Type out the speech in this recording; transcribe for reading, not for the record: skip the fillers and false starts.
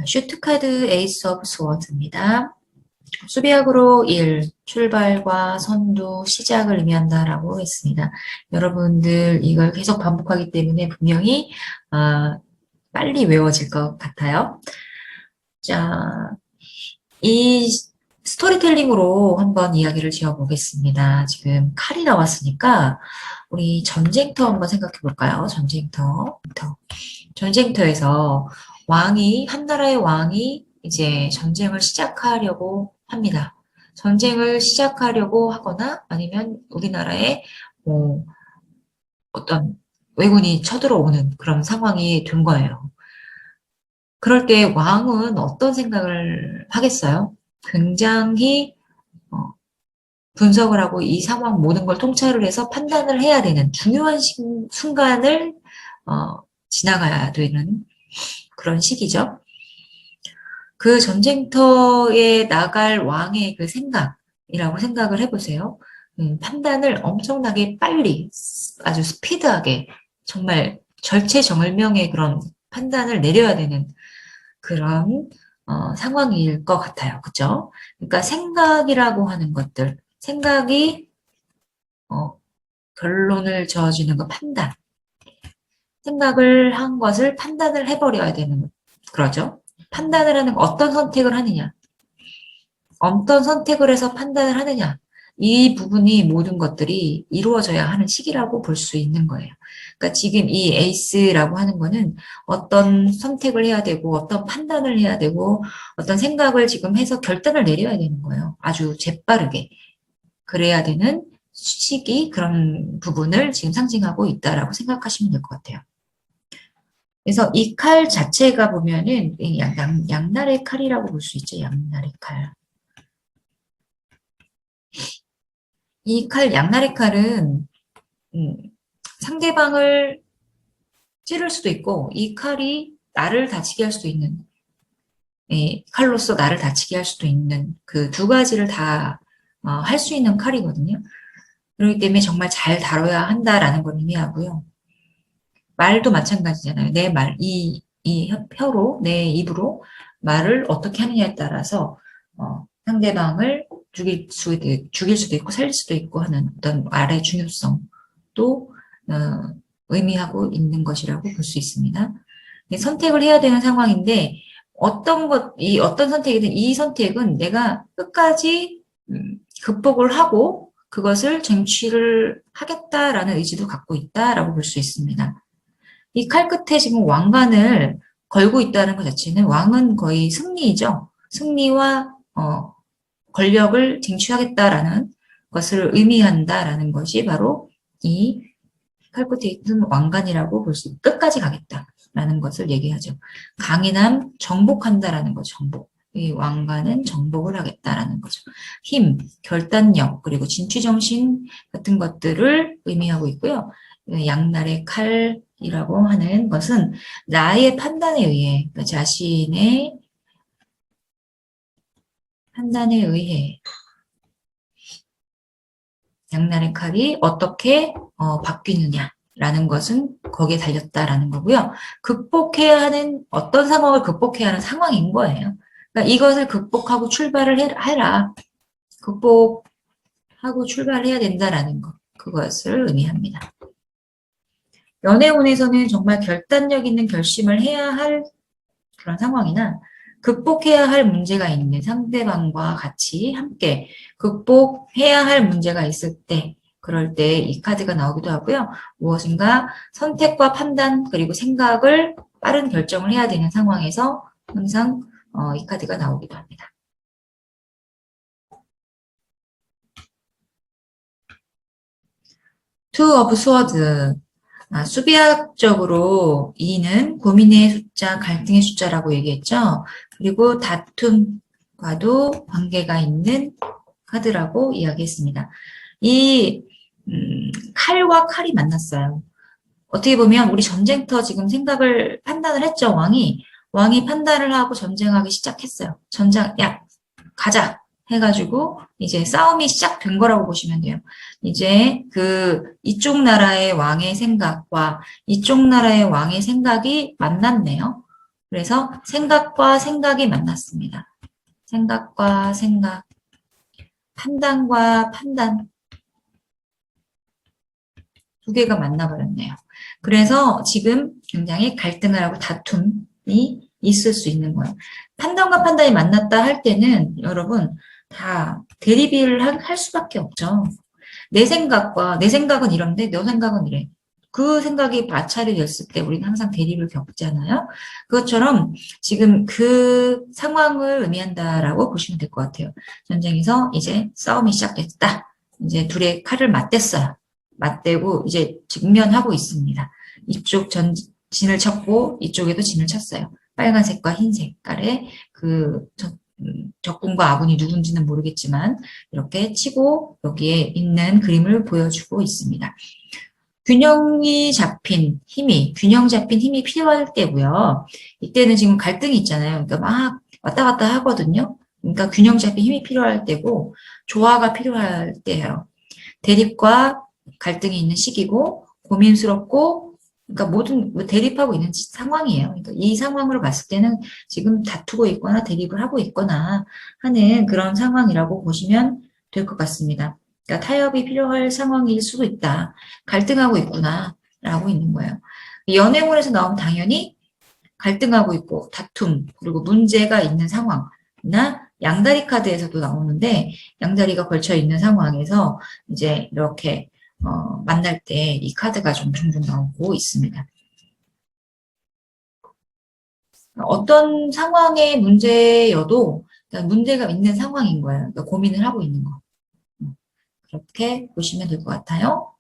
슈트카드 에이스 오브 스워드입니다. 수비약으로 1, 출발과 선두, 시작을 의미한다라고 했습니다. 여러분들 이걸 계속 반복하기 때문에 분명히 빨리 외워질 것 같아요. 자, 이 스토리텔링으로 한번 이야기를 지어보겠습니다. 지금 칼이 나왔으니까 우리 전쟁터 한번 생각해 볼까요? 전쟁터에서 한 나라의 왕이 이제 전쟁을 시작하려고 합니다. 전쟁을 시작하려고 하거나 아니면 우리나라에 뭐 어떤 왜군이 쳐들어오는 그런 상황이 된 거예요. 그럴 때 왕은 어떤 생각을 하겠어요? 굉장히 분석을 하고 이 상황 모든 걸 통찰을 해서 판단을 해야 되는 중요한 순간을 지나가야 되는 그런 시기죠. 그 전쟁터에 나갈 왕의 그 생각이라고 생각을 해보세요. 판단을 엄청나게 빨리, 아주 스피드하게, 정말 절체절명의 그런 판단을 내려야 되는 그런 상황일 것 같아요. 그죠? 그러니까 생각이라고 하는 것들, 생각이 결론을 저어주는 거 판단. 생각을 한 것을 판단을 해버려야 되는 그러죠. 판단을 하는 어떤 선택을 하느냐. 어떤 선택을 해서 판단을 하느냐. 이 부분이 모든 것들이 이루어져야 하는 시기라고 볼 수 있는 거예요. 그러니까 지금 이 에이스라고 하는 거는 어떤 선택을 해야 되고 어떤 판단을 해야 되고 어떤 생각을 지금 해서 결단을 내려야 되는 거예요. 아주 재빠르게. 그래야 되는 시기 그런 부분을 지금 상징하고 있다라고 생각하시면 될 것 같아요. 그래서 이 칼 자체가 보면은 양날의 칼이라고 볼 수 있죠. 양날의 칼. 이 양날의 칼은 상대방을 찌를 수도 있고 이 칼이 나를 다치게 할 수도 있는 칼로서 나를 다치게 할 수도 있는 그 두 가지를 다 할 수 있는 칼이거든요. 그렇기 때문에 정말 잘 다뤄야 한다라는 걸 의미하고요. 말도 마찬가지잖아요. 내 말, 이 혀로, 내 입으로 말을 어떻게 하느냐에 따라서 상대방을 죽일 수도 있고 살릴 수도 있고 하는 어떤 말의 중요성도 의미하고 있는 것이라고 볼 수 있습니다. 선택을 해야 되는 상황인데 어떤 선택이든 이 선택은 내가 끝까지 극복을 하고 그것을 쟁취를 하겠다라는 의지도 갖고 있다라고 볼 수 있습니다. 이 칼 끝에 지금 왕관을 걸고 있다는 것 자체는 왕은 거의 승리이죠. 승리와 권력을 쟁취하겠다라는 것을 의미한다라는 것이 바로 이 칼 끝에 있는 왕관이라고 볼 수, 끝까지 가겠다라는 것을 얘기하죠. 강인함, 정복한다라는 거죠. 정복. 이 왕관은 정복을 하겠다라는 거죠. 힘, 결단력, 그리고 진취정신 같은 것들을 의미하고 있고요. 양날의 칼이라고 하는 것은 나의 판단에 의해, 그러니까 자신의 판단에 의해 양날의 칼이 어떻게 바뀌느냐라는 것은 거기에 달렸다라는 거고요. 극복해야 하는 어떤 상황을 극복해야 하는 상황인 거예요. 그러니까 이것을 극복하고 출발을 해라. 극복하고 출발해야 된다라는 것. 그것을 의미합니다. 연애운에서는 정말 결단력 있는 결심을 해야 할 그런 상황이나 극복해야 할 문제가 있는 상대방과 같이 함께 극복해야 할 문제가 있을 때 그럴 때 이 카드가 나오기도 하고요. 무엇인가 선택과 판단 그리고 생각을 빠른 결정을 해야 되는 상황에서 항상 이 카드가 나오기도 합니다. 투 오브 스워드 수비학적으로 2는 고민의 숫자, 갈등의 숫자라고 얘기했죠. 그리고 다툼과도 관계가 있는 카드라고 이야기했습니다. 이 칼과 칼이 만났어요. 어떻게 보면 우리 전쟁터 지금 판단을 했죠. 왕이 판단을 하고 전쟁하기 시작했어요. 야 가자 해가지고 이제 싸움이 시작된 거라고 보시면 돼요. 이제 이쪽 나라의 왕의 생각과 이쪽 나라의 왕의 생각이 만났네요. 그래서 생각과 생각이 만났습니다. 생각과 생각, 판단과 판단 두 개가 만나버렸네요. 그래서 지금 굉장히 갈등을 하고 다툼이 있을 수 있는 거예요. 판단과 판단이 만났다 할 때는 여러분 다 대립을 할 수밖에 없죠. 내 생각은 이런데 너 생각은 이래. 그 생각이 마찰이 됐을 때 우리는 항상 대립을 겪잖아요. 그것처럼 지금 그 상황을 의미한다라고 보시면 될 것 같아요. 전쟁에서 이제 싸움이 시작됐다. 이제 둘의 칼을 맞댔어요. 맞대고 이제 직면하고 있습니다. 이쪽 진을 쳤고 이쪽에도 진을 쳤어요. 빨간색과 흰 색깔의 그 적군과 아군이 누군지는 모르겠지만 이렇게 치고 여기에 있는 그림을 보여주고 있습니다. 균형 잡힌 힘이 필요할 때고요. 이때는 지금 갈등이 있잖아요. 그러니까 막 왔다 갔다 하거든요. 그러니까 균형 잡힌 힘이 필요할 때고 조화가 필요할 때예요. 대립과 갈등이 있는 시기고 고민스럽고 그러니까 모든 대립하고 있는 상황이에요. 그러니까 이 상황으로 봤을 때는 지금 다투고 있거나 대립을 하고 있거나 하는 그런 상황이라고 보시면 될 것 같습니다. 그러니까 타협이 필요할 상황일 수도 있다. 갈등하고 있구나 라고 있는 거예요. 연애물에서 나오면 당연히 갈등하고 있고 다툼 그리고 문제가 있는 상황이나 양다리 카드에서도 나오는데 양다리가 걸쳐 있는 상황에서 이제 이렇게 만날 때 이 카드가 좀 종종 나오고 있습니다. 어떤 상황의 문제여도 그러니까 문제가 있는 상황인 거예요. 그러니까 고민을 하고 있는 거. 그렇게 보시면 될 것 같아요.